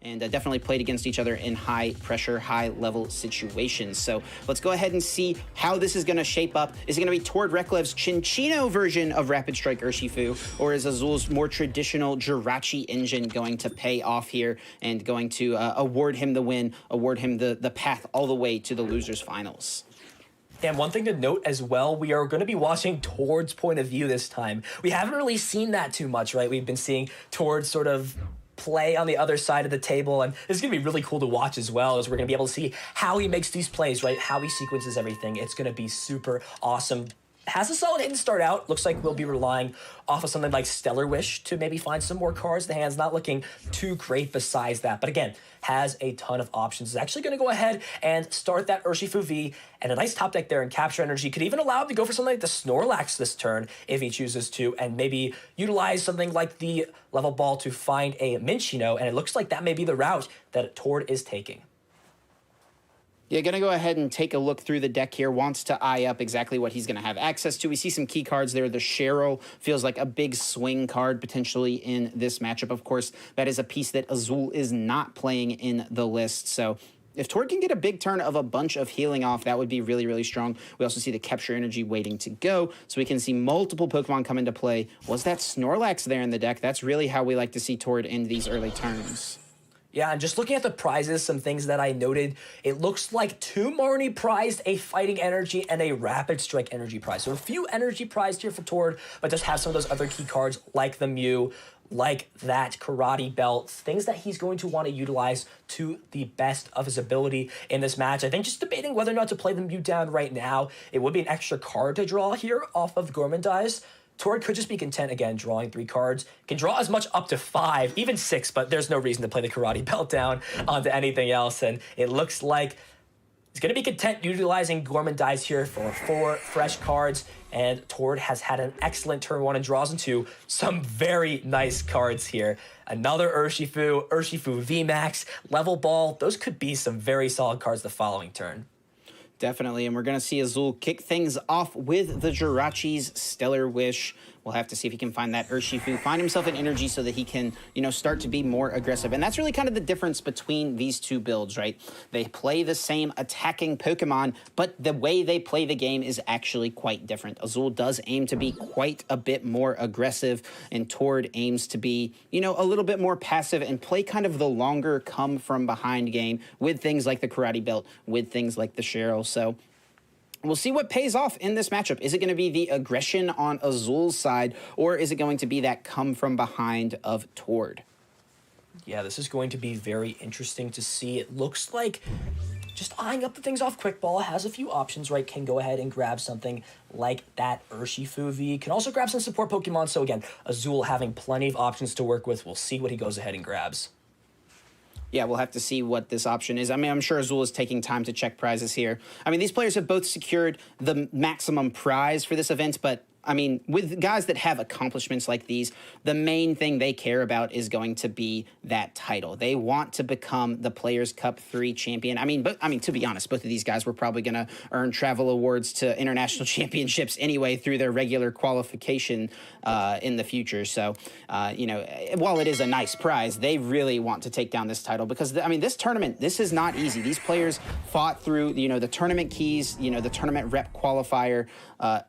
and definitely played against each other in high pressure, high level situations. So let's go ahead and see how this is going to shape up. Is it going to be toward Reklev's Chinchino version of Rapid Strike Urshifu, or is Azul's more traditional Jirachi engine going to pay off here and going to award him the win, award him the path all the way to the losers finals? And one thing to note as well, we are going to be watching Tord's point of view this time. We haven't really seen that too much, right? We've been seeing Tord sort of play on the other side of the table, and it's going to be really cool to watch as well, as we're going to be able to see how he makes these plays, right? How he sequences everything. It's going to be super awesome. Has a solid hit to start out. Looks like we'll be relying off of something like Stellar Wish to maybe find some more cards. The hand's not looking too great besides that. But again, has a ton of options. Is actually going to go ahead and start that Urshifu V and a nice top deck there and capture energy. Could even allow him to go for something like the Snorlax this turn if he chooses to, and maybe utilize something like the Level Ball to find a Minchino. And it looks like that may be the route that Tord is taking. Yeah, going to go ahead and take a look through the deck here. Wants to eye up exactly what he's going to have access to. We see some key cards there. The Cheryl feels like a big swing card potentially in this matchup. Of course, that is a piece that Azul is not playing in the list. So if Tord can get a big turn of a bunch of healing off, that would be really, really strong. We also see the Capture Energy waiting to go, so we can see multiple Pokemon come into play. Was that Snorlax there in the deck? That's really how we like to see Tord in these early turns. Yeah, and just looking at the prizes, some things that I noted, it looks like 2 Marnie prized, a Fighting Energy, and a Rapid Strike Energy prize. So a few energy prized here for Tord, but just have some of those other key cards like the Mew, like that Karate Belt, things that he's going to want to utilize to the best of his ability in this match. I think just debating whether or not to play the Mew down right now. It would be an extra card to draw here off of Gourmandize. Tord could just be content, again, drawing 3 cards. Can draw as much up to 5, even 6, but there's no reason to play the Karate Belt down onto anything else. And it looks like he's going to be content utilizing Gourmandize here for 4 fresh cards. And Tord has had an excellent turn 1 and draws into some very nice cards here. Another Urshifu, Urshifu VMAX, Level Ball. Those could be some very solid cards the following turn. Definitely, and we're going to see Azul kick things off with the Jirachi's Stellar Wish. We'll have to see if he can find that Urshifu, find himself an energy so that he can, start to be more aggressive. And that's really kind of the difference between these two builds, right? They play the same attacking Pokemon, but the way they play the game is actually quite different. Azul does aim to be quite a bit more aggressive, and Tord aims to be, a little bit more passive and play kind of the longer come from behind game with things like the Karate Belt, with things like the Cheryl. So we'll see what pays off in this matchup. Is it going to be the aggression on Azul's side, or is it going to be that come from behind of Tord? Yeah, this is going to be very interesting to see. It looks like just eyeing up the things off Quick Ball has a few options, right? Can go ahead and grab something like that Urshifu V. Can also grab some support Pokemon. So again, Azul having plenty of options to work with. We'll see what he goes ahead and grabs. Yeah, we'll have to see what this option is. I mean, I'm sure Azul is taking time to check prizes here. I mean, these players have both secured the maximum prize for this event, but I mean, with guys that have accomplishments like these, the main thing they care about is going to be that title. They want to become the Players' Cup 3 champion. I mean, to be honest, both of these guys were probably going to earn travel awards to international championships anyway through their regular qualification in the future. So, while it is a nice prize, they really want to take down this title because, this tournament, this is not easy. These players fought through, the tournament keys, the tournament rep qualifier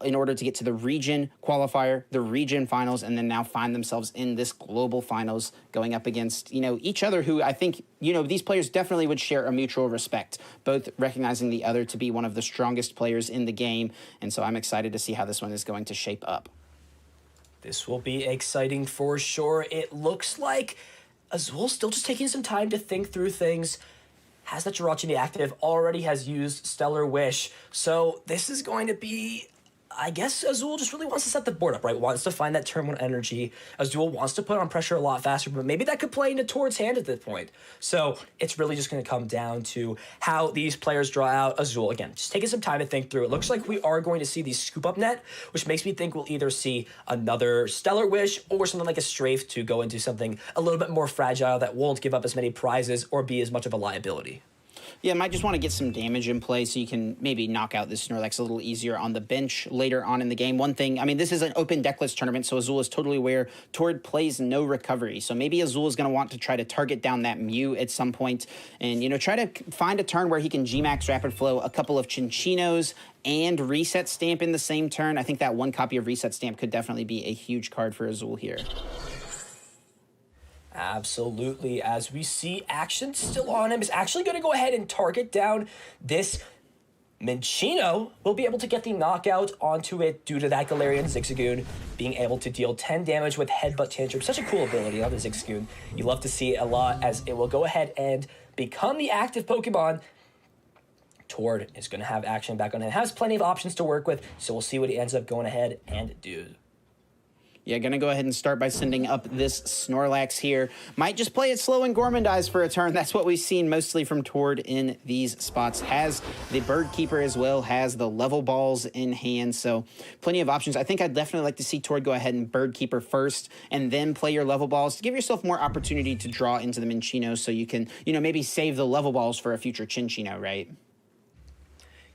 in order to get to the region qualifier, the region finals, and then now find themselves in this global finals going up against, each other who I think, these players definitely would share a mutual respect, both recognizing the other to be one of the strongest players in the game. And so I'm excited to see how this one is going to shape up. This will be exciting for sure. It looks like Azul still just taking some time to think through things. Has that Jirachi in the active, already has used Stellar Wish. So this is going to be, I guess Azul just really wants to set the board up, right? Wants to find that turn 1 energy. Azul wants to put on pressure a lot faster, but maybe that could play into Tord's hand at this point. So it's really just going to come down to how these players draw out. Azul, again, just taking some time to think through. It looks like we are going to see the Scoop Up net, which makes me think we'll either see another Stellar Wish or something like a Strafe to go into something a little bit more fragile that won't give up as many prizes or be as much of a liability. Yeah, might just want to get some damage in play so you can maybe knock out this Snorlax a little easier on the bench later on in the game. One thing, I mean, this is an open decklist tournament, so Azul is totally aware Tord plays no recovery. So maybe Azul is going to want to try to target down that Mew at some point and, you know, try to find a turn where he can G-Max Rapid Flow a couple of Chinchinos and Reset Stamp in the same turn. I think that one copy of Reset Stamp could definitely be a huge card for Azul here. Absolutely. As we see action still on him, is actually going to go ahead and target down this Minccino. Will be able to get the knockout onto it due to that Galarian Zigzagoon being able to deal 10 damage with Headbutt Tantrum. Such a cool ability on the Zigzagoon. You love to see it a lot, as it will go ahead and become the active Pokemon. Tord is going to have action back on him. Has plenty of options to work with, so we'll see what he ends up going ahead and do. Yeah, gonna go ahead and start by sending up this Snorlax here. Might just play it slow and Gormandize for a turn. That's what we've seen mostly from Tord in these spots. Has the Bird Keeper as well, has the level balls in hand, so plenty of options. I think I'd definitely like to see Tord go ahead and Bird Keeper first and then play your level balls to give yourself more opportunity to draw into the Minccino so you can, you know, maybe save the level balls for a future Chinchino, right?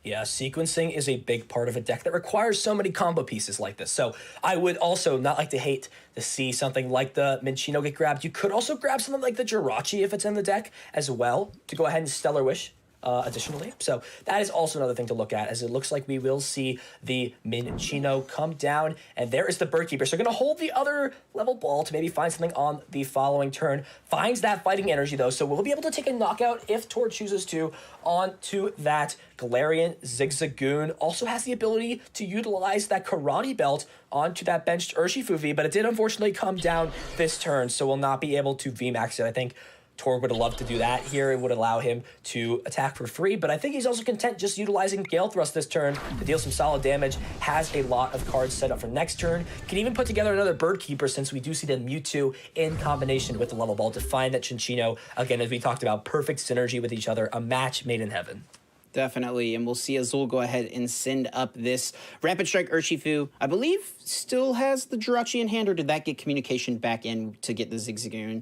Yeah, sequencing is a big part of a deck that requires so many combo pieces like this. So I would also not like to hate to see something like the Minccino get grabbed. You could also grab something like the Jirachi if it's in the deck as well to go ahead and Stellar Wish. Additionally, so that is also another thing to look at, as it looks like we will see the Minccino come down, and there is the Bird Keeper. So going to hold the other level ball to maybe find something on the following turn. Finds that fighting energy though, so we'll be able to take a knockout if Tord chooses to onto that Galarian Zigzagoon. Also has the ability to utilize that Karate Belt onto that benched Urshifu V, but it did unfortunately come down this turn, so will not be able to VMAX it. I think Tord would have loved to do that here. It would allow him to attack for free, but I think he's also content just utilizing Gale Thrust this turn to deal some solid damage. Has a lot of cards set up for next turn. Can even put together another Bird Keeper, since we do see the Mewtwo in combination with the level ball to find that Chinchino. Again, as we talked about, perfect synergy with each other, a match made in heaven. Definitely, and we'll see Azul go ahead and send up this Rapid Strike Urshifu. I believe still has the Jirachi in hand, or did that get communication back in to get the Zigzagoon?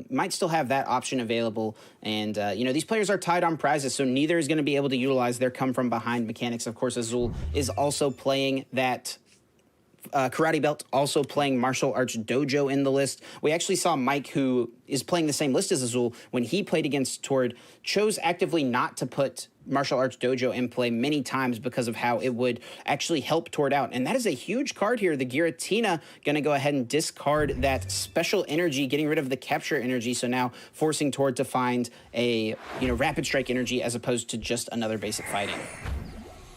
Might still have that option available, and you know, these players are tied on prizes, so neither is going to be able to utilize their come-from-behind mechanics. Of course, Azul is also playing that Karate Belt, also playing Martial Arts Dojo in the list. We actually saw Mike, who is playing the same list as Azul, when he played against Tord, chose actively not to put Martial Arts Dojo in play many times because of how it would actually help Tord out. And that is a huge card here. The Giratina going to go ahead and discard that special energy, getting rid of the capture energy. So now forcing Tord to find a, you know, Rapid Strike energy as opposed to just another basic fighting.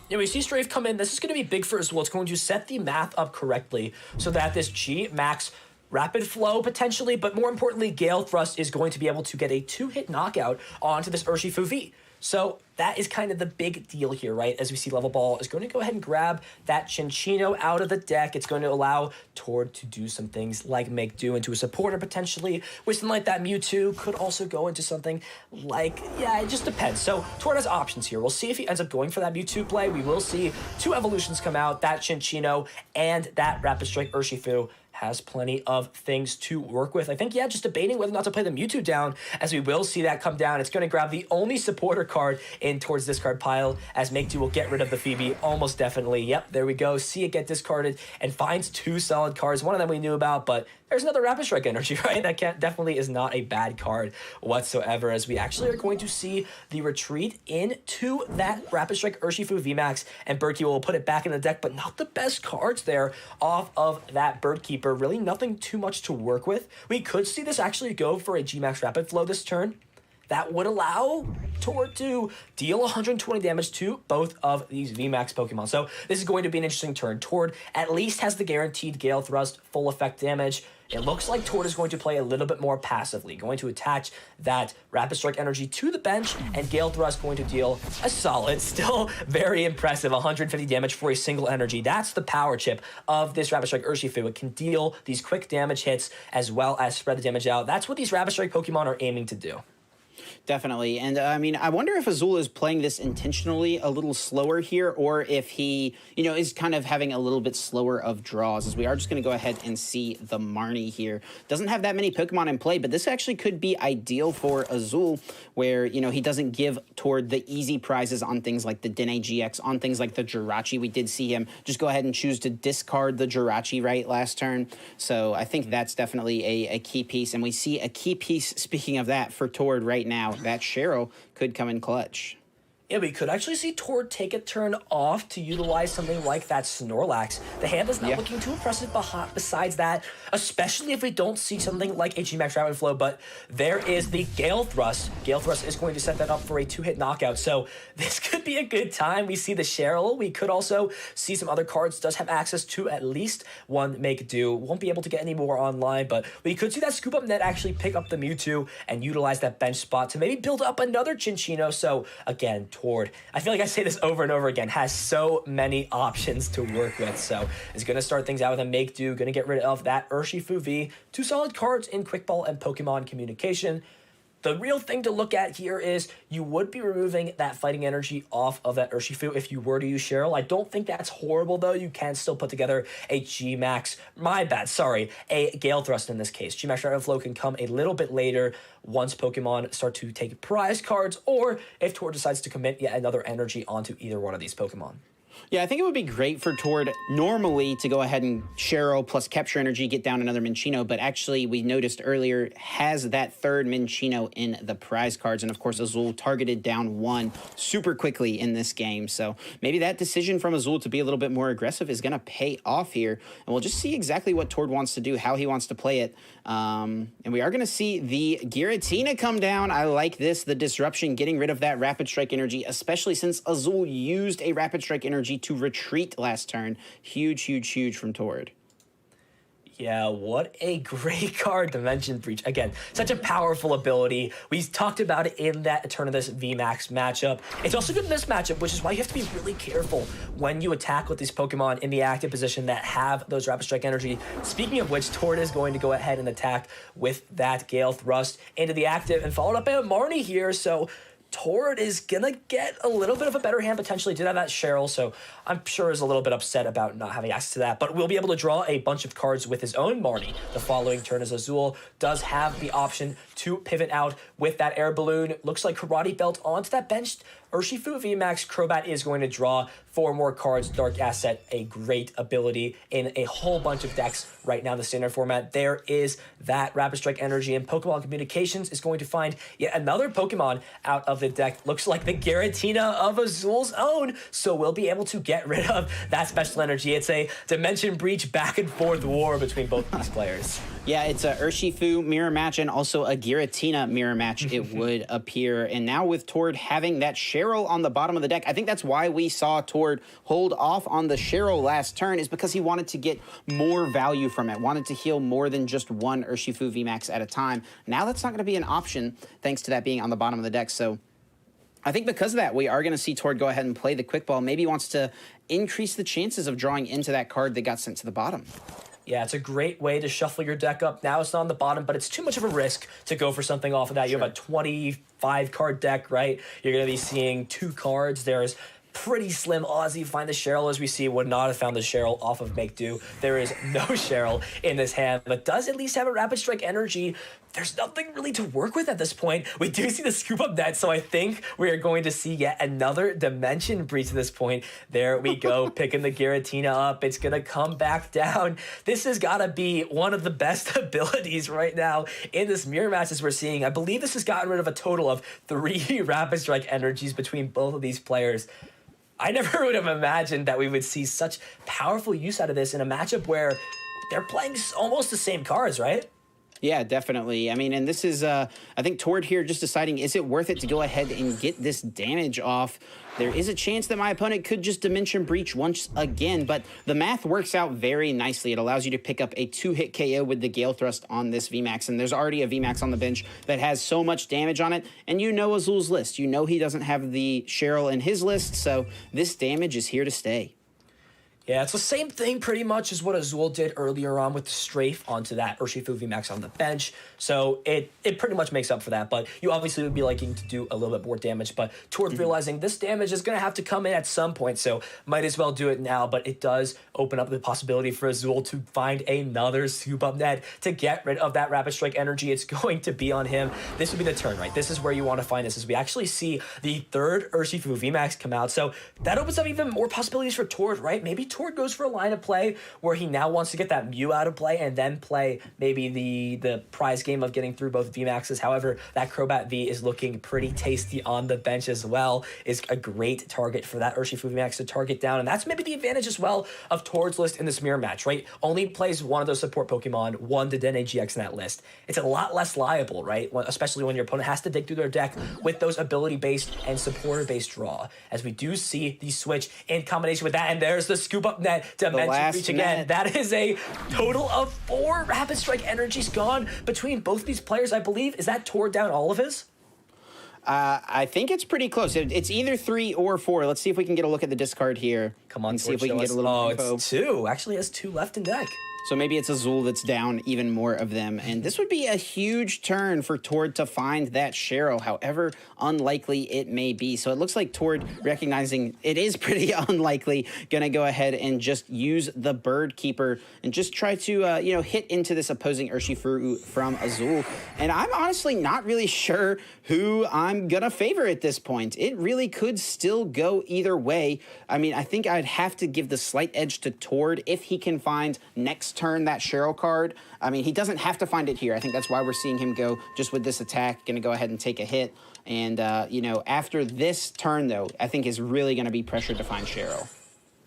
Yeah, we see Strafe come in. This is going to be big for Azul. It's going to set the math up correctly so that this G-Max Rapid Flow potentially, but more importantly, Gale Thrust is going to be able to get a 2-hit knockout onto this Urshifu V. So that is kind of the big deal here, right? As we see Level Ball is going to go ahead and grab that Chinchino out of the deck. It's going to allow Tord to do some things like make do into a supporter potentially. With something like that Mewtwo could also go into something like, yeah, it just depends. So Tord has options here. We'll see if he ends up going for that Mewtwo play. We will see 2 evolutions come out, that Chinchino and that Rapid Strike Urshifu. Has plenty of things to work with. I think, yeah, just debating whether or not to play the Mewtwo down, as we will see that come down. It's going to grab the only supporter card in towards discard pile, as Make-Do will get rid of the Phoebe almost definitely. Yep, there we go. See it get discarded and finds 2 solid cards. One of them we knew about, but there's another Rapid Strike energy, right? That definitely is not a bad card whatsoever, as we actually are going to see the retreat into that Rapid Strike Urshifu VMAX, and Birdkeeper will put it back in the deck, but not the best cards there off of that Birdkeeper. Really nothing too much to work with. We could see this actually go for a G-Max Rapid Flow this turn. That would allow Tord to deal 120 damage to both of these VMAX Pokemon. So this is going to be an interesting turn. Tord at least has the guaranteed Gale Thrust full effect damage. It looks like Tord is going to play a little bit more passively, going to attach that Rapid Strike energy to the bench, and Gale Thrust going to deal a solid, still very impressive, 150 damage for a single energy. That's the power chip of this Rapid Strike Urshifu. It can deal these quick damage hits as well as spread the damage out. That's what these Rapid Strike Pokemon are aiming to do. Definitely. And I mean, I wonder if Azul is playing this intentionally a little slower here, or if he, is kind of having a little bit slower of draws, as we are just going to go ahead and see the Marnie here. Doesn't have that many Pokemon in play, but this actually could be ideal for Azul, where, he doesn't give toward the easy prizes on things like the Dene GX, on things like the Jirachi. We did see him just go ahead and choose to discard the Jirachi right last turn. So I think that's definitely a key piece. And we see a key piece, speaking of that, for Tord right now. That Cheryl could come in clutch. Yeah, we could actually see Tord take a turn off to utilize something like that Snorlax. The hand is not looking too impressive besides that, especially if we don't see something like a G-Max Rapid Flow, but there is the Gale Thrust. Gale Thrust is going to set that up for a 2-hit knockout, so this could be a good time. We see the Cheryl. We could also see some other cards. Does have access to at least one Make Do. Won't be able to get any more online, but we could see that Scoop Up Net actually pick up the Mewtwo and utilize that bench spot to maybe build up another Chinchino. So, again, Tord, I feel like I say this over and over again, has so many options to work with. So is going to start things out with a Make Do, going to get rid of that Urshifu V. 2 solid cards in Quick Ball and Pokemon Communication. The real thing to look at here is you would be removing that fighting energy off of that Urshifu if you were to use Cheryl. I don't think that's horrible, though. You can still put together a G-Max, a Gale Thrust in this case. G-Max Rapid Flow can come a little bit later once Pokemon start to take prize cards, or if Tord decides to commit yet another energy onto either one of these Pokemon. Yeah, I think it would be great for Tord normally to go ahead and Cheryl plus Capture Energy, get down another Minccino, but actually we noticed earlier has that third Minccino in the prize cards, and of course Azul targeted down 1 super quickly in this game, so maybe that decision from Azul to be a little bit more aggressive is going to pay off here, and we'll just see exactly what Tord wants to do, how he wants to play it, and we are going to see the Giratina come down. I like this, the Disruption, getting rid of that Rapid Strike Energy, especially since Azul used a Rapid Strike Energy to retreat last turn. Huge, huge, huge from Tord. Yeah, what a great card, Dimension Breach. Again, such a powerful ability. We talked about it in that Eternatus VMAX matchup. It's also good in this matchup, which is why you have to be really careful when you attack with these Pokemon in the active position that have those Rapid Strike energy. Speaking of which, Tord is going to go ahead and attack with that Gale Thrust into the active and followed up by a Marnie here, so Tord is gonna get a little bit of a better hand potentially. Did have that Cheryl, so I'm sure is a little bit upset about not having access to that, but we'll be able to draw a bunch of cards with his own Marnie the following turn, as Azul does have the option to pivot out with that Air Balloon. Looks like Karate Belt onto that bench. Urshifu VMAX Crobat is going to draw 4 more cards. Dark Asset, a great ability in a whole bunch of decks right now in the standard format. There is that Rapid Strike energy, and Pokemon Communications is going to find yet another Pokemon out of the deck. Looks like the Giratina of Azul's own, so we'll be able to get rid of that special energy. It's a Dimension Breach back and forth war between both these players. Yeah, it's a Urshifu mirror match and also a Giratina mirror match, it would appear. And now with Tord having that Cheryl on the bottom of the deck, I think that's why we saw Tord hold off on the Cheryl last turn, is because he wanted to get more value from it, wanted to heal more than just one Urshifu VMAX at a time. Now that's not going to be an option, thanks to that being on the bottom of the deck. So I think because of that, we are going to see Tord go ahead and play the Quick Ball. Maybe he wants to increase the chances of drawing into that card that got sent to the bottom. Yeah, it's a great way to shuffle your deck up. Now it's not on the bottom, but it's too much of a risk to go for something off of that. Sure. You have a 25-card deck, right? You're going to be seeing 2 cards. There's pretty slim odds you find the Cheryl, as we see, would not have found the Cheryl off of Make Do. There is no Cheryl in this hand, but does at least have a Rapid Strike energy. There's nothing really to work with at this point. We do see the Scoop Up Net, so I think we are going to see yet another Dimension Breach at this point. There we go, picking the Giratina up. It's going to come back down. This has got to be one of the best abilities right now in this mirror matches we're seeing. I believe this has gotten rid of a total of 3 Rapid Strike energies between both of these players. I never would have imagined that we would see such powerful use out of this in a matchup where they're playing almost the same cards, right? Yeah, definitely. I mean, and this is, I think Tord here just deciding, is it worth it to go ahead and get this damage off? There is a chance that my opponent could just Dimension Breach once again, but the math works out very nicely. It allows you to pick up a 2-hit KO with the Gale Thrust on this VMAX, and there's already a VMAX on the bench that has so much damage on it, and you know Azul's list. You know he doesn't have the Cheryl in his list, so this damage is here to stay. Yeah, it's the same thing pretty much as what Azul did earlier on with the strafe onto that Urshifu VMAX on the bench. So it pretty much makes up for that. But you obviously would be liking to do a little bit more damage. But toward realizing this damage is going to have to come in at some point. So might as well do it now. But it does open up the possibility for Azul to find another scoop up net to get rid of that Rapid Strike energy. It's going to be on him. This would be the turn, right? This is where you want to find this, as we actually see the third Urshifu VMAX come out. So that opens up even more possibilities for Tord, right? Maybe Tord goes for a line of play where he now wants to get that Mew out of play and then play maybe the prize game of getting through both VMAXs. However, that Crobat V is looking pretty tasty on the bench as well. Is a great target for that Urshifu VMAX to target down. And that's maybe the advantage as well of Tord's list in this mirror match, right? Only plays one of those support Pokemon, one Dedenne GX in that list. It's a lot less liable, right? Especially when your opponent has to dig through their deck with those ability-based and supporter-based draw. As we do see the switch in combination with that, and there's the scoop up net Dimension Reach again. Net. That is a total of 4 Rapid Strike energies gone between both these players, I believe. Is that Tord down all of his? I think it's pretty close. It's either 3 or 4. Let's see if we can get a look at the discard here. Come on, and see if we can get a little info. It's 2. Actually has 2 left in deck. So maybe it's Azul that's down even more of them. And this would be a huge turn for Tord to find that Cheryl, however unlikely it may be. So it looks like Tord, recognizing it is pretty unlikely, going to go ahead and just use the Bird Keeper and just try to, hit into this opposing Urshifu from Azul. And I'm honestly not really sure who I'm going to favor at this point. It really could still go either way. I mean, I think I'd have to give the slight edge to Tord if he can find next turn that Cheryl card. I mean, he doesn't have to find it here. I think that's why we're seeing him go just with this attack. Going to go ahead and take a hit. And, after this turn, though, I think is really going to be pressured to find Cheryl.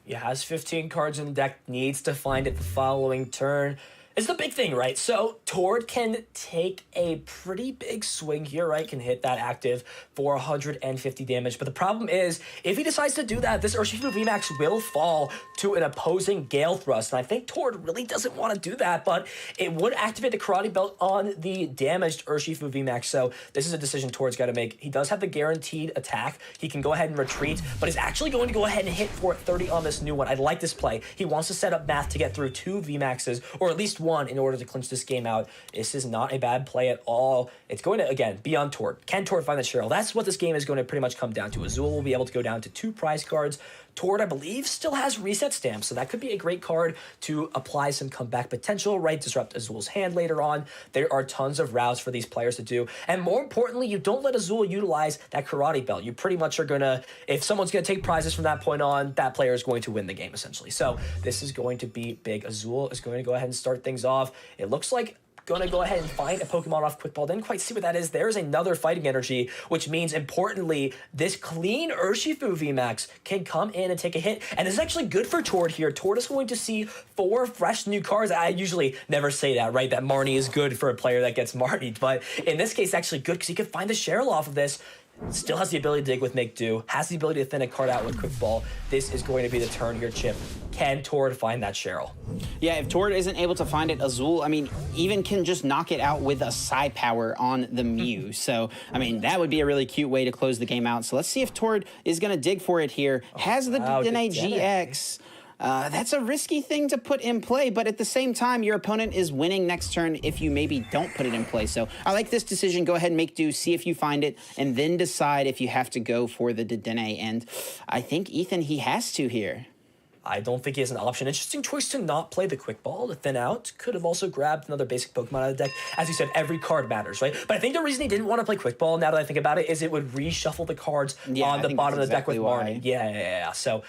He has 15 cards in the deck, needs to find it the following turn. It's the big thing, right? So Tord can take a pretty big swing here, right? Can hit that active for 150 damage. But the problem is, if he decides to do that, this Urshifu VMAX will fall to an opposing Gale Thrust. And I think Tord really doesn't want to do that, but it would activate the Karate Belt on the damaged Urshifu VMAX. So this is a decision Tord's got to make. He does have the guaranteed attack. He can go ahead and retreat, but is actually going to go ahead and hit for 30 on this new one. I like this play. He wants to set up math to get through 2 VMAXs, or at least one, in order to clinch this game out. This is not a bad play at all. It's going to, again, be on Tord. Can Tord find the Cheryl? That's what this game is going to pretty much come down to. Azul will be able to go down to 2 prize cards. Tord, I believe, still has reset stamps, so that could be a great card to apply some comeback potential, right? Disrupt Azul's hand later on. There are tons of routes for these players to do. And more importantly, you don't let Azul utilize that Karate Belt. You pretty much are going to, if someone's going to take prizes from that point on, that player is going to win the game, essentially. So this is going to be big. Azul is going to go ahead and start things off. It looks like going to go ahead and find a Pokemon off Quick Ball. Didn't quite see what that is. There's another Fighting Energy, which means, importantly, this clean Urshifu VMAX can come in and take a hit. And this is actually good for Tord here. Tord is going to see 4 fresh new cards. I usually never say that, right? That Marnie is good for a player that gets Marnied. But in this case, actually good because he can find the Cheryl off of this. Still has the ability to dig with Make Do. Has the ability to thin a card out with Quick Ball. This is going to be the turn here, Chip. Can Tord find that Cheryl? Yeah, if Tord isn't able to find it, Azul, I mean, even can just knock it out with a Psy Power on the Mew. So, I mean, that would be a really cute way to close the game out. So let's see if Tord is going to dig for it here. Has the Dedenne GX. That's a risky thing to put in play, but at the same time, your opponent is winning next turn if you maybe don't put it in play. So I like this decision. Go ahead and make do, see if you find it, and then decide if you have to go for the Dedenne. And I think, Ethan, he has to here. I don't think he has an option. Interesting choice to not play the Quick Ball to thin out. Could have also grabbed another basic Pokemon out of the deck. As you said, every card matters, right? But I think the reason he didn't want to play Quick Ball, now that I think about it, is it would reshuffle the cards on the bottom of the deck with Marnie. Yeah. So,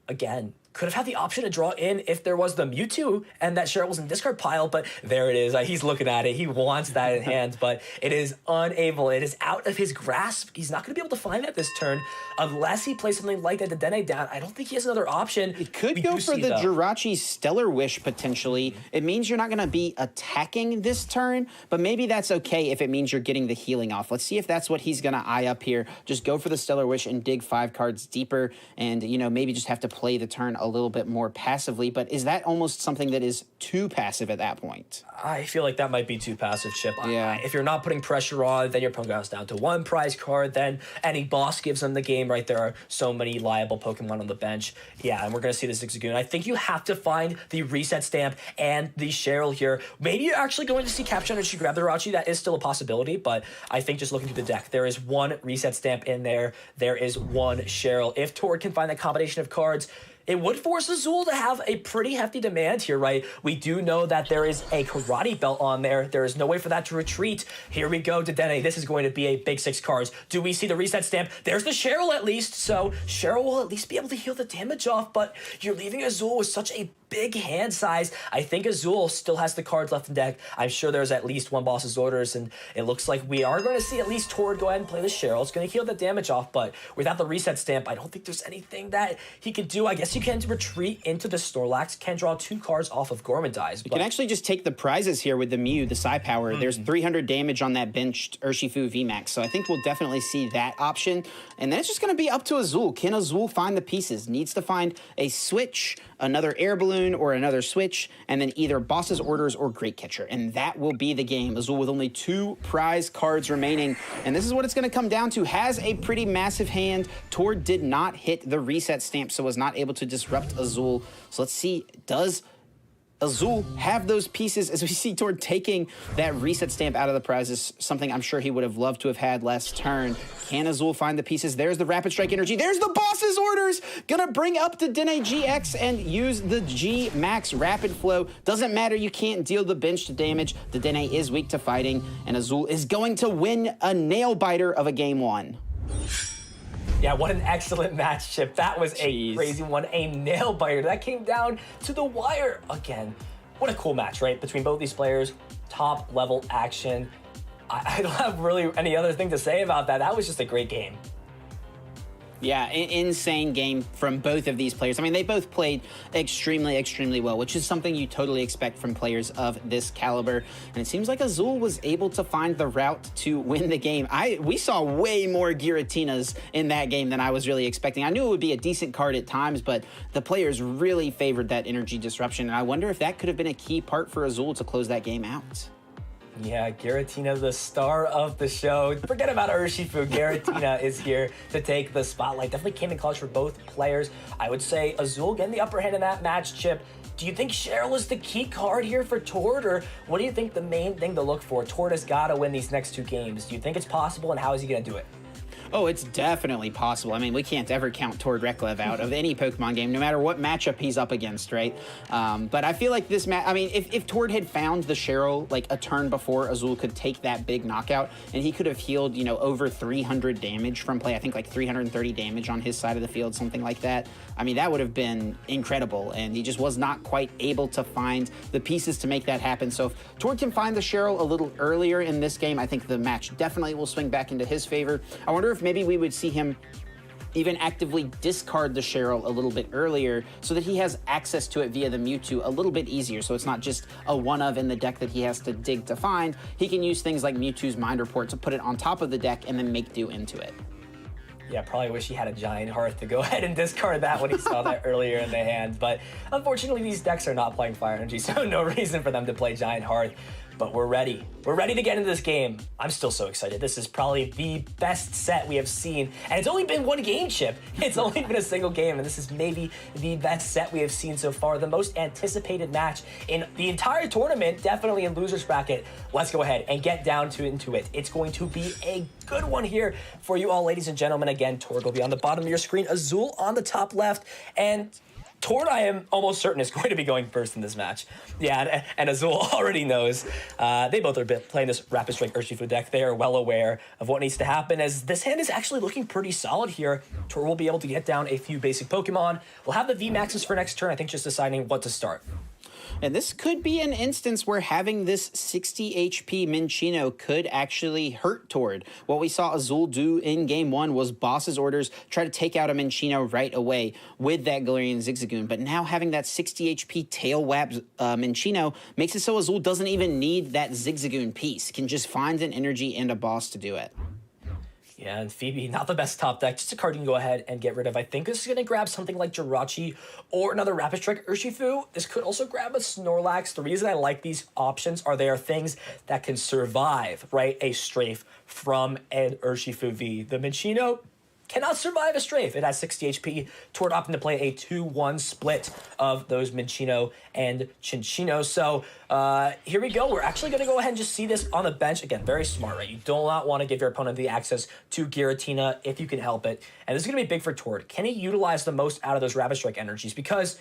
again, could have had the option to draw in if there was the Mewtwo and that Cheryl was in the discard pile, but there it is. He's looking at it. He wants that in hand, but it is unable. It is out of his grasp. He's not going to be able to find that this turn unless he plays something like that Dedenne down. I don't think he has another option. It could go for the Jirachi Stellar Wish, potentially. It means you're not going to be attacking this turn, but maybe that's okay if it means you're getting the healing off. Let's see if that's what he's going to eye up here. Just go for the Stellar Wish and dig 5 cards deeper and, maybe just have to play the turn a little bit more passively, but is that almost something that is too passive at that point? I feel like that might be too passive, Chip. Yeah. If you're not putting pressure on, then your opponent goes down to one prize card, then any boss gives them the game, right? There are so many liable Pokemon on the bench. Yeah, and we're going to see the Zigzagoon. I think you have to find the reset stamp and the Cheryl here. Maybe you're actually going to see Capture Energy grab the Rachi. That is still a possibility, but I think just looking through the deck, there is one reset stamp in there. There is one Cheryl. If Tord can find that combination of cards, it would force Azul to have a pretty hefty demand here, right? We do know that there is a Karate Belt on there. There is no way for that to retreat. Here we go, Dedenne. This is going to be a big 6 cards. Do we see the reset stamp? There's the Cheryl at least, so Cheryl will at least be able to heal the damage off, but you're leaving Azul with such a big hand size. I think Azul still has the cards left in deck. I'm sure there's at least one boss's orders, and it looks like we are going to see at least Tord go ahead and play the Cheryl. It's going to heal the damage off, but without the reset stamp, I don't think there's anything that he can do. I guess you can retreat into the Snorlax, can draw 2 cards off of Gormandize. You can actually just take the prizes here with the Mew, the Psy Power. There's 300 damage on that benched Urshifu VMAX, so I think we'll definitely see that option. And then it's just going to be up to Azul. Can Azul find the pieces? Needs to find a switch, another air balloon, or another switch, and then either boss's orders or Great Catcher. And that will be the game. Azul with only 2 prize cards remaining. And this is what it's going to come down to. Has a pretty massive hand. Tord did not hit the reset stamp, so was not able to disrupt Azul. So let's see, does Azul have those pieces? As we see Tord taking that reset stamp out of the prizes, something I'm sure he would have loved to have had last turn. Can Azul find the pieces? There's the Rapid Strike Energy. There's the boss's orders. Gonna bring up the Dedenne GX and use the G Max Rapid Flow. Doesn't matter, you can't deal the benched damage. The Dedenne is weak to fighting, and Azul is going to win a nail biter of a game 1. Yeah, what an excellent match, Chip. That was a crazy one, a nail biter. That came down to the wire again. What a cool match, right? Between both these players, top level action. I don't have really any other thing to say about that. That was just a great game. Yeah, insane game from both of these players. I mean, they both played extremely, extremely well, which is something you totally expect from players of this caliber. And it seems like Azul was able to find the route to win the game. We saw way more Giratinas in that game than I was really expecting. I knew it would be a decent card at times, but the players really favored that energy disruption. And I wonder if that could have been a key part for Azul to close that game out. Yeah, Giratina, the star of the show. Forget about Urshifu. Giratina is here to take the spotlight. Definitely came in clutch for both players. I would say Azul getting the upper hand in that match, Chip. Do you think Cheryl is the key card here for Tord, or what do you think the main thing to look for? Tord has got to win these next 2 games. Do you think it's possible, and how is he going to do it? Oh, it's definitely possible. I mean, we can't ever count Tord Reklev out of any Pokemon game, no matter what matchup he's up against, right? But I feel like this match, I mean, if Tord had found the Cheryl like a turn before Azul could take that big knockout, and he could have healed, you know, over 300 damage from play, I think like 330 damage on his side of the field, something like that. I mean, that would have been incredible, and he just was not quite able to find the pieces to make that happen. So if Tord can find the Cheryl a little earlier in this game, I think the match definitely will swing back into his favor. I wonder if maybe we would see him even actively discard the Cheryl a little bit earlier so that he has access to it via the Mewtwo a little bit easier. So it's not just a one-of in the deck that he has to dig to find. He can use things like Mewtwo's Mind Report to put it on top of the deck and then make do into it. Yeah, probably wish he had a Giant Hearth to go ahead and discard that when he saw that earlier in the hand. But unfortunately, these decks are not playing Fire Energy, so no reason for them to play Giant Hearth. But we're ready. We're ready to get into this game. I'm still so excited. This is probably the best set we have seen. And it's only been 1 game, Chip. It's only been a single game, and this is maybe the best set we have seen so far. The most anticipated match in the entire tournament, definitely in loser's bracket. Let's go ahead and get down into it. It's going to be a good one here for you all, ladies and gentlemen. Again, Tord will be on the bottom of your screen, Azul on the top left, and Tord, I am almost certain, is going to be going first in this match. Yeah, and Azul already knows. They both are playing this Rapid Strike Urshifu deck. They are well aware of what needs to happen, as this hand is actually looking pretty solid here. Tord will be able to get down a few basic Pokemon. We'll have the VMAXs for next turn, I think, just deciding what to start. And this could be an instance where having this 60 HP Minccino could actually hurt Tord. What we saw Azul do in game 1 was boss's orders, try to take out a Minccino right away with that Galarian Zigzagoon. But now having that 60 HP Tail Whap Minccino makes it so Azul doesn't even need that Zigzagoon piece. Can just find an energy and a boss to do it. Yeah, and Phoebe, not the best top deck. Just a card you can go ahead and get rid of. I think this is going to grab something like Jirachi or another Rapid Strike Urshifu. This could also grab a Snorlax. The reason I like these options are they are things that can survive, right, a strafe from an Urshifu V. The Minccino cannot survive a strafe. It has 60 HP. Toward opting to play a 2-1 split of those Minccino and Chinchino. So here we go. We're actually going to go ahead and just see this on the bench. Again, very smart, right? You do not want to give your opponent the access to Giratina if you can help it. And this is going to be big for Tord. Can he utilize the most out of those Rapid Strike energies? Because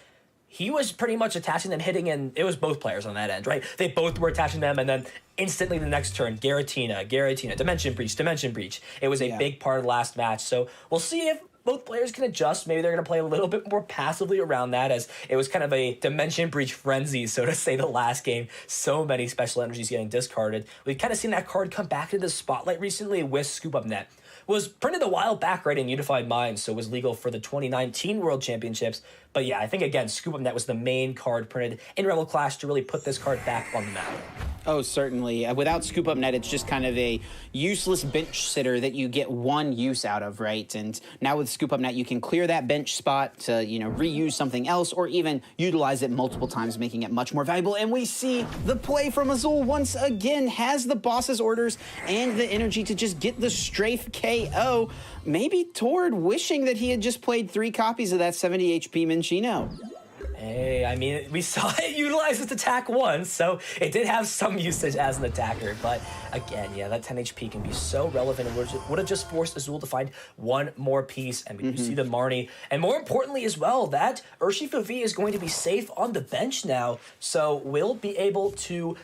he was pretty much attaching them, hitting, and it was both players on that end, right? They both were attaching them, and then instantly the next turn, Giratina, Dimension Breach. It was a big part of the last match, so we'll see if both players can adjust. Maybe they're going to play a little bit more passively around that, as it was kind of a Dimension Breach frenzy, so to say, the last game. So many special energies getting discarded. We've kind of seen that card come back into the spotlight recently with Scoop Up Net. Was printed a while back, right, in Unified Minds, so it was legal for the 2019 World Championships. But yeah, I think, again, Scoop Up Net was the main card printed in Rebel Clash to really put this card back on the map. Oh, certainly. Without Scoop Up Net, it's just kind of a useless bench sitter that you get one use out of, right? And now with Scoop Up Net, you can clear that bench spot to, reuse something else or even utilize it multiple times, making it much more valuable. And we see the play from Azul once again, has the boss's orders and the energy to just get the strafe KO. Maybe Tord wishing that he had just played 3 copies of that 70 HP Minccino. Hey, I mean, we saw it utilize its attack once, so it did have some usage as an attacker. But again, yeah, that 10 HP can be so relevant. It would have just forced Azul to find one more piece. And we see the Marnie. And more importantly as well, that Urshifu V is going to be safe on the bench now. So we'll be able to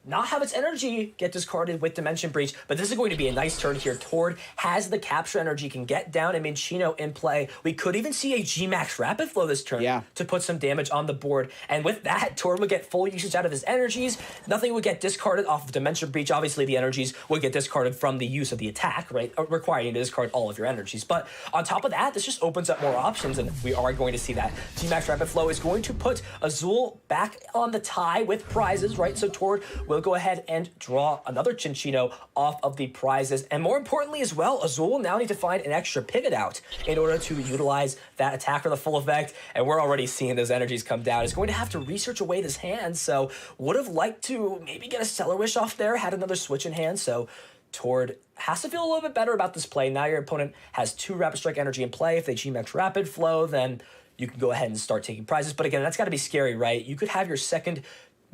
not have its energy get discarded with Dimension Breach, but this is going to be a nice turn here. Tord has the capture energy, can get down a Minccino in play. We could even see a G-Max Rapid Flow this turn to put some damage on the board. And with that, Tord would get full usage out of his energies. Nothing would get discarded off of Dimension Breach. Obviously, the energies would get discarded from the use of the attack, right? Requiring you to discard all of your energies. But on top of that, this just opens up more options, and we are going to see that. G-Max Rapid Flow is going to put Azul back on the tie with prizes, right? So Tord will go ahead and draw another Chinchino off of the prizes. And more importantly as well, Azul will now need to find an extra pivot out in order to utilize that attack for the full effect. And we're already seeing those energies come down. He's going to have to research away this hand. So would have liked to maybe get a Stellar Wish off there, had another switch in hand. So Tord has to feel a little bit better about this play. Now your opponent has 2 Rapid Strike energy in play. If they G-Max Rapid Flow, then you can go ahead and start taking prizes. But again, that's got to be scary, right? You could have your second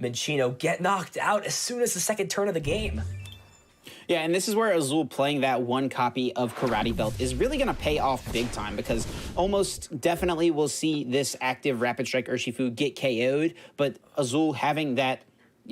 Minccino get knocked out as soon as the second turn of the game. Yeah, and this is where Azul playing that 1 copy of Karate Belt is really going to pay off big time, because almost definitely we'll see this active Rapid Strike Urshifu get KO'd, but Azul having that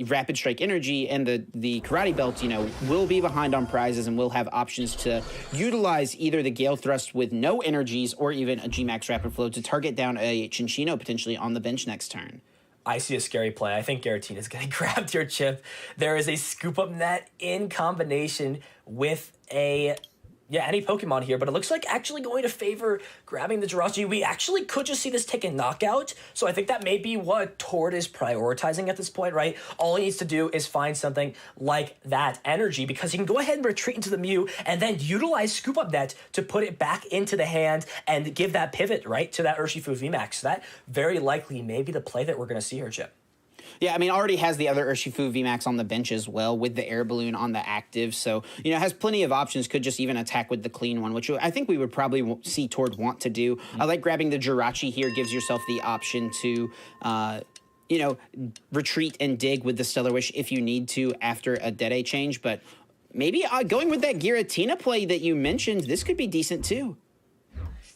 Rapid Strike energy and the Karate Belt, will be behind on prizes and will have options to utilize either the Gale Thrust with no energies or even a G-Max Rapid Flow to target down a Chinchino potentially on the bench next turn. I see a scary play. I think Giratina's getting grabbed here, Chip. There is a Scoop Up Net in combination with any Pokemon here, but it looks like actually going to favor grabbing the Jirachi. We actually could just see this take a knockout, so I think that may be what Tord is prioritizing at this point, right? All he needs to do is find something like that energy, because he can go ahead and retreat into the Mew and then utilize Scoop Up Net to put it back into the hand and give that pivot, right, to that Urshifu VMAX. So that very likely may be the play that we're going to see here, Chip. Yeah, I mean, already has the other Urshifu VMAX on the bench as well with the Air Balloon on the active. So, has plenty of options. Could just even attack with the clean one, which I think we would probably see Tord want to do. I like grabbing the Jirachi here. Gives yourself the option to, retreat and dig with the Stellar Wish if you need to after a Dede change. But maybe going with that Giratina play that you mentioned, this could be decent too.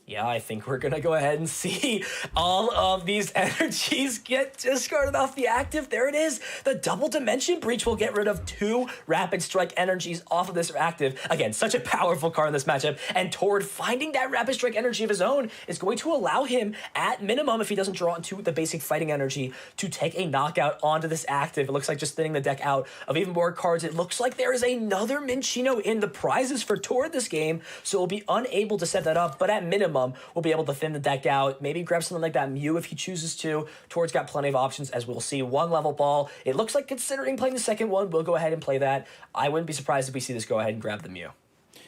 Yeah, I think we're going to go ahead and see all of these energies get discarded off the active. There it is. The double Dimension Breach will get rid of 2 Rapid Strike energies off of this active. Again, such a powerful card in this matchup. And Tord finding that Rapid Strike energy of his own is going to allow him, at minimum, if he doesn't draw into the basic fighting energy, to take a knockout onto this active. It looks like just thinning the deck out of even more cards. It looks like there is another Minccino in the prizes for Tord this game, so we'll be unable to set that up. But at minimum, we'll be able to thin the deck out, maybe grab something like that Mew if he chooses to. Tord's got plenty of options, as we'll see. 1 level ball. It looks like considering playing the second one, we'll go ahead and play that. I wouldn't be surprised if we see this go ahead and grab the Mew.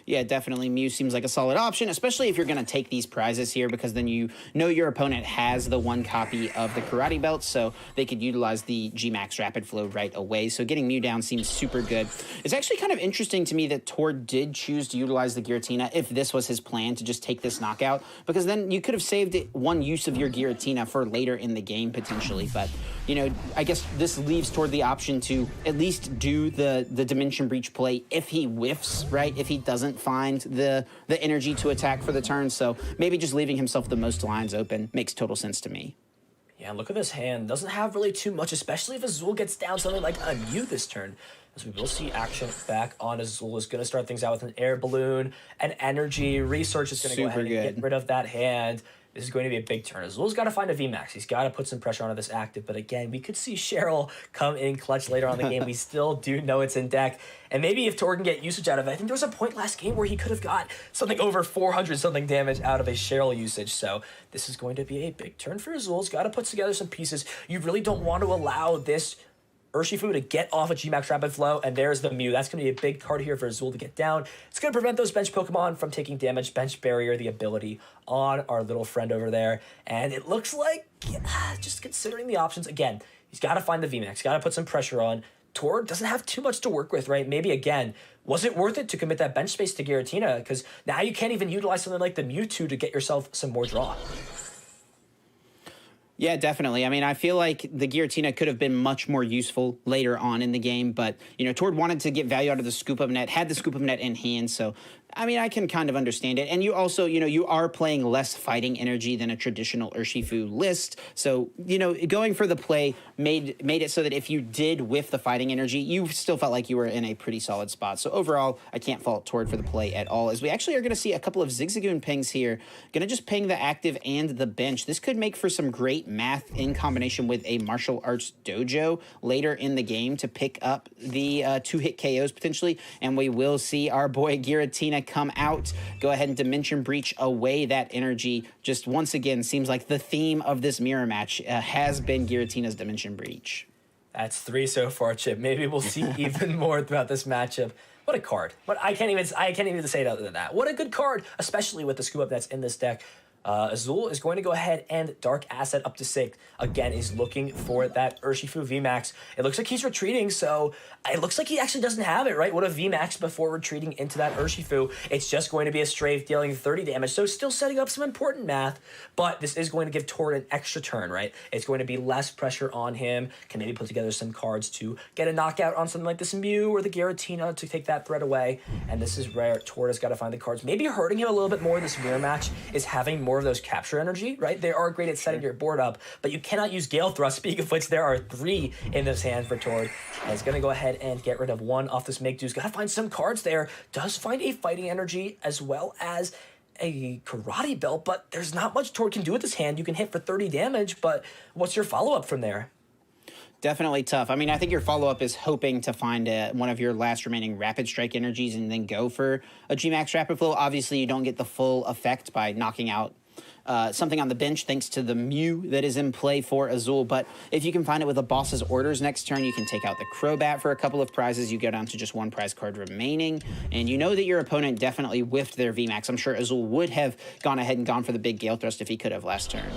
Yeah, definitely. Mew seems like a solid option, especially if you're going to take these prizes here, because then you know your opponent has the one copy of the Karate Belt, so they could utilize the G-Max Rapid Flow right away. So getting Mew down seems super good. It's actually kind of interesting to me that Tord did choose to utilize the Giratina if this was his plan, to just take this knockout, because then you could have saved one use of your Giratina for later in the game, potentially. But, you know, I guess this leaves Tord the option to at least do the Dimension Breach play if he whiffs, right? If he doesn't find the energy to attack for the turn. So maybe just leaving himself the most lines open makes total sense to me. Yeah, look at this hand. Doesn't have really too much, especially if Azul gets down something like a Mew this turn. As we will see action back on Azul is going to start things out with an air balloon, an energy. Research is going to go ahead and get rid of that hand. This is going to be a big turn. Azul's got to find a VMAX. He's got to put some pressure onto this active. But again, we could see Cheryl come in clutch later on in the game. We still do know it's in deck. And maybe if Tord can get usage out of it, I think there was a point last game where he could have got something over 400-something damage out of a Cheryl usage. So this is going to be a big turn for Azul. He's got to put together some pieces. You really don't want to allow this Urshifu to get off a G-Max Rapid Flow, and there's the Mew. That's going to be a big card here for Azul to get down. It's going to prevent those bench Pokemon from taking damage. Bench Barrier, the ability on our little friend over there. And it looks like, just considering the options, again, he's got to find the VMAX, got to put some pressure on. Tord doesn't have too much to work with, right? Maybe, again, was it worth it to commit that bench space to Giratina? Because now you can't even utilize something like the Mewtwo to get yourself some more draw. Yeah, definitely. I mean, I feel like the Giratina could have been much more useful later on in the game, but, you know, Tord wanted to get value out of the Scoop Up Net, had the Scoop Up Net in hand, so, I mean, I can kind of understand it. And you also, you know, you are playing less fighting energy than a traditional Urshifu list, so, you know, going for the play made it so that if you did whiff the fighting energy, you still felt like you were in a pretty solid spot. So overall, I can't fault Tord for the play at all, as we actually are going to see a couple of Zigzagoon pings here. Going to just ping the active and the bench. This could make for some great math in combination with a martial arts dojo later in the game to pick up the 2-hit KOs potentially, and we will see our boy Giratina come out, go ahead and Dimension Breach away that energy. Just once again, seems like the theme of this mirror match has been Giratina's Dimension Breach. That's 3 so far, Chip. Maybe we'll see even more throughout this matchup. What a card. But I can't even say it other than that. What a good card, especially with the Scoop Up that's in this deck. Azul is going to go ahead and Dark Asset up to 6. Again, is looking for that Urshifu VMAX. It looks like he's retreating, so it looks like he actually doesn't have it, right? What a VMAX before retreating into that Urshifu. It's just going to be a strafe dealing 30 damage, so still setting up some important math, but this is going to give Tord an extra turn, right? It's going to be less pressure on him. Can maybe put together some cards to get a knockout on something like this Mew or the Giratina to take that threat away, and this is where Tord has got to find the cards. Maybe hurting him a little bit more this mirror match is having more of those capture energy, right? They are great at setting your board up, but you cannot use Gale Thrust, speaking of which there are 3 in this hand for Tord. And he's going to go ahead and get rid of 1 off this Migtwo's. Got to find some cards there. Does find a fighting energy as well as a Karate Belt, but there's not much Tord can do with this hand. You can hit for 30 damage, but what's your follow-up from there? Definitely tough. I mean, I think your follow-up is hoping to find one of your last remaining Rapid Strike energies and then go for a G-Max Rapid Flow. Obviously, you don't get the full effect by knocking out something on the bench thanks to the Mew that is in play for Azul, but if you can find it with a Boss's Orders next turn, you can take out the Crobat for a couple of prizes. You go down to just 1 prize card remaining, and you know that your opponent definitely whiffed their VMAX. I'm sure Azul would have gone ahead and gone for the big Gale Thrust if he could have last turn.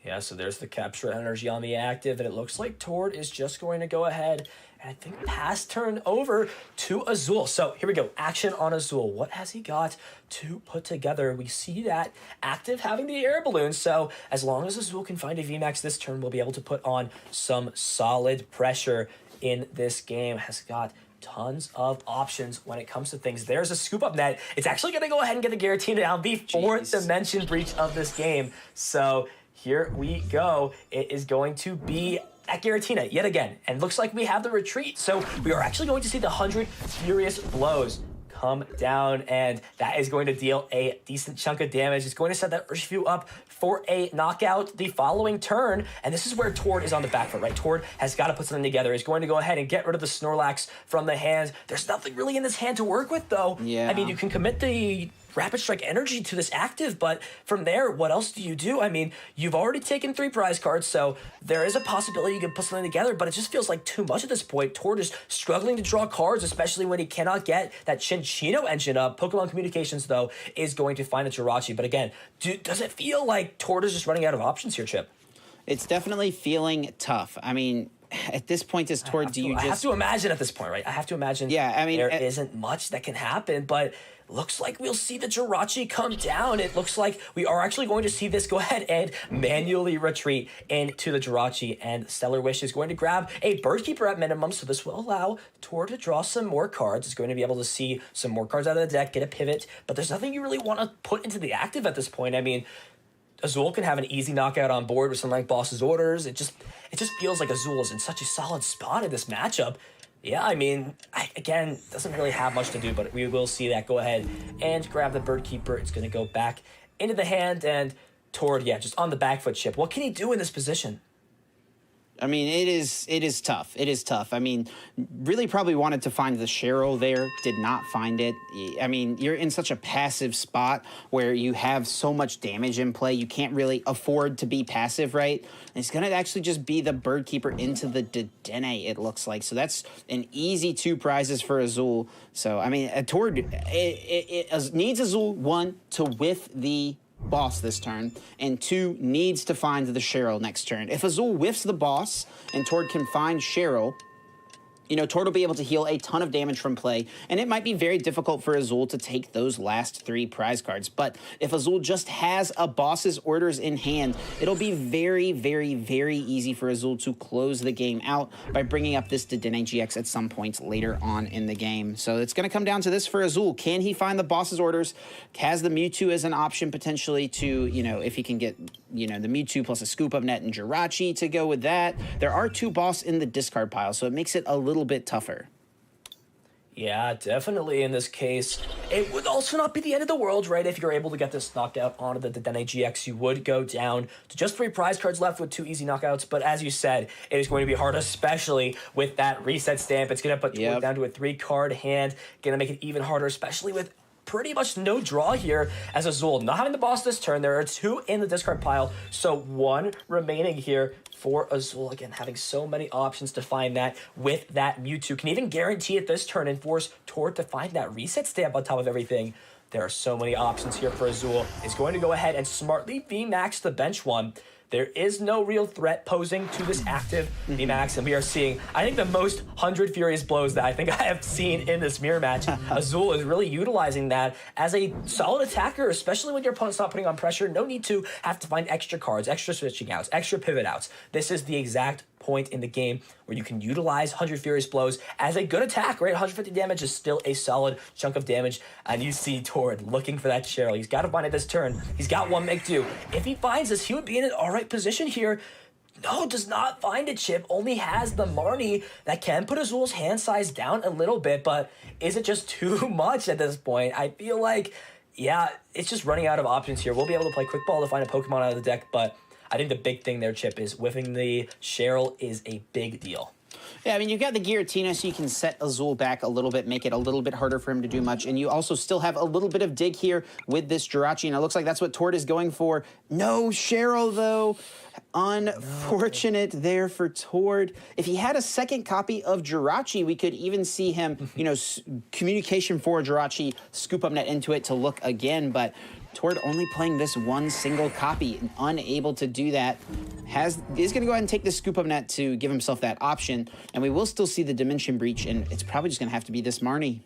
Yeah, so there's the capture energy on the active, and it looks like Tord is just going to go ahead and I think pass turn over to Azul. So here we go, action on Azul. What has he got to put together? We see that active having the air balloon, so as long as Azul can find a VMAX this turn, we'll be able to put on some solid pressure in this game. Has got tons of options when it comes to things. There's a Scoop Up Net. It's actually going to go ahead and get the Giratina down, the 4th Dimension Breach of this game. So here we go. It is going to be at Giratina yet again. And looks like we have the retreat. So we are actually going to see the 100 Furious Blows come down, and that is going to deal a decent chunk of damage. It's going to set that Urshifu up for a knockout the following turn, and this is where Tord is on the back foot, right? Tord has got to put something together. He's going to go ahead and get rid of the Snorlax from the hand. There's nothing really in this hand to work with, though. Yeah. I mean, you can commit the Rapid Strike energy to this active, but from there, what else do you do? I mean, you've already taken 3 prize cards, so there is a possibility you can put something together, but it just feels like too much at this point. Tord is struggling to draw cards, especially when he cannot get that Chinchino engine up. Pokemon Communications, though, is going to find a Jirachi, but again, does it feel like Tord is just running out of options here, Chip? It's definitely feeling tough. I mean, at this point, as Tord, I have to imagine at this point, right? I have to imagine there isn't much that can happen, but looks like we'll see the Jirachi come down. It looks like we are actually going to see this go ahead and manually retreat into the Jirachi, and Stellar Wish is going to grab a Bird Keeper at minimum, so this will allow Tord to draw some more cards. It's going to be able to see some more cards out of the deck, get a pivot, but there's nothing you really want to put into the active at this point. I mean, Azul can have an easy knockout on board with something like Boss's Orders. It just feels like Azul is in such a solid spot in this matchup. Yeah, I mean, again, doesn't really have much to do, but we will see that go ahead and grab the Bird Keeper. It's going to go back into the hand, and Tord, just on the back foot, Chip. What can he do in this position? I mean, it is tough. It is tough. I mean, really probably wanted to find the Cheryl there, did not find it. I mean, you're in such a passive spot where you have so much damage in play, you can't really afford to be passive, right? And it's going to actually just be the Bird Keeper into the Dedenne, it looks like. So that's an easy 2 prizes for Azul. So, I mean, Tord it needs Azul, 1, to whiff the boss this turn, and 2, needs to find the Cheryl next turn. If Azul whiffs the boss and Tord can find Cheryl, Tord will be able to heal a ton of damage from play, and it might be very difficult for Azul to take those last 3 prize cards. But if Azul just has a Boss's Orders in hand, it'll be very, very, very easy for Azul to close the game out by bringing up this Dedenne GX at some points later on in the game. So it's going to come down to this for Azul. Can he find the Boss's Orders? Has the Mewtwo as an option potentially to, if he can get, the Mewtwo plus a Scoop of Net and Jirachi to go with that. There are 2 Boss in the discard pile, so it makes it a little bit tougher. Yeah, definitely in this case. It would also not be the end of the world, right? If you're able to get this knocked out onto the Dedenne GX, you would go down to just 3 prize cards left with 2 easy knockouts. But as you said, it is going to be hard, especially with that reset stamp. It's going to put Tord down to a 3-card hand. Going to make it even harder, especially with pretty much no draw here as Azul not having the boss this turn. There are 2 in the discard pile, so 1 remaining here for Azul. Again, having so many options to find that with that Mewtwo. Can even guarantee it this turn and force Tord to find that reset stamp on top of everything. There are so many options here for Azul. It's going to go ahead and smartly VMAX the bench one. There is no real threat posing to this active VMAX, and we are seeing, I think, the most 100 Furious Blows that I think I have seen in this mirror match. Azul is really utilizing that as a solid attacker, especially when your opponent's not putting on pressure. No need to have to find extra cards, extra switching outs, extra pivot outs. This is the exact point in the game where you can utilize 100 Furious Blows as a good attack, right? 150 damage is still a solid chunk of damage, and you see Tord looking for that Cheryl. He's got to find it this turn. He's got 1 make do. If he finds this, he would be in an alright position here. No, does not find it, Chip. Only has the Marnie that can put Azul's hand size down a little bit, but is it just too much at this point? I feel like, it's just running out of options here. We'll be able to play Quick Ball to find a Pokemon out of the deck, but I think the big thing there, Chip, is whiffing the Cheryl is a big deal. Yeah, I mean, you've got the Giratina, so you can set Azul back a little bit, make it a little bit harder for him to do much. And you also still have a little bit of dig here with this Jirachi, and it looks like that's what Tord is going for. No Cheryl, though. Unfortunate there for Tord. If he had a second copy of Jirachi, we could even see him, communication for Jirachi, scoop up net into it to look again, but Tord only playing this 1 single copy and unable to do that. Is going to go ahead and take the scoop up net to give himself that option, and we will still see the Dimension Breach, and it's probably just going to have to be this Marnie.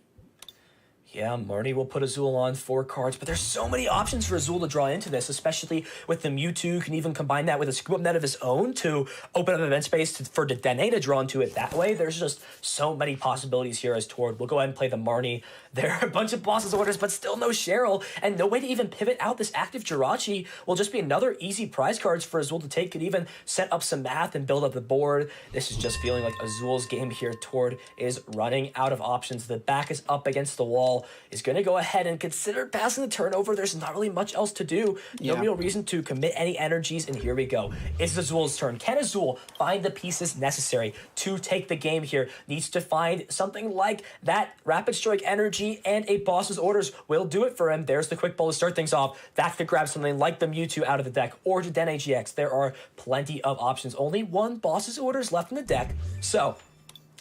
Yeah, Marnie will put Azul on 4 cards, but there's so many options for Azul to draw into this, especially with the Mewtwo. Can even combine that with a scoop up net of his own to open up event space for Dedenne to draw into it that way. There's just so many possibilities here as Tord. We'll go ahead and play the Marnie. There are a bunch of Boss's Orders, but still no Cheryl, and no way to even pivot out this active Jirachi. Will just be another easy prize cards for Azul to take. Could even set up some math and build up the board. This is just feeling like Azul's game here. Tord is running out of options. The back is up against the wall. Ball is going to go ahead and consider passing the turnover. There's not really much else to do. No real reason to commit any energies, and here we go. It's Azul's turn. Can Azul find the pieces necessary to take the game here? Needs to find something like that Rapid Strike energy, and a Boss's Orders will do it for him. There's the Quick Ball to start things off. That could grab something like the Mewtwo out of the deck, or to Dene GX. There are plenty of options. Only one Boss's Orders left in the deck, so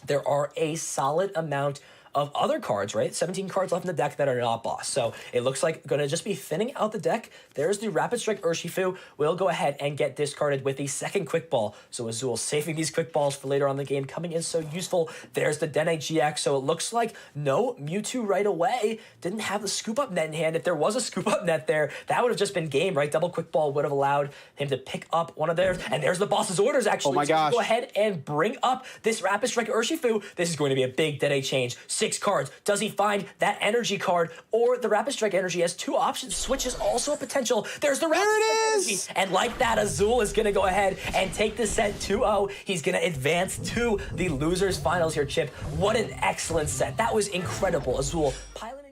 there are a solid amount of other cards, right? 17 cards left in the deck that are not boss. So it looks like going to just be thinning out the deck. There's the Rapid Strike Urshifu. We'll go ahead and get discarded with a second Quick Ball. So Azul saving these Quick Balls for later on in the game, coming in so useful. There's the Dene GX. So it looks like no Mewtwo right away. Didn't have the Scoop Up Net in hand. If there was a Scoop Up Net there, that would have just been game, right? Double Quick Ball would have allowed him to pick up one of theirs. And there's the Boss's Orders, actually. Oh my gosh. Go ahead and bring up this Rapid Strike Urshifu. This is going to be a big Dene change. 6 cards. Does he find that energy card or the Rapid Strike energy? Has 2 options. Switch is also a potential. There's the Rapid Strike energy. And like that, Azul is going to go ahead and take the set 2-0. He's going to advance to the losers finals here, Chip. What an excellent set. That was incredible. Azul piloting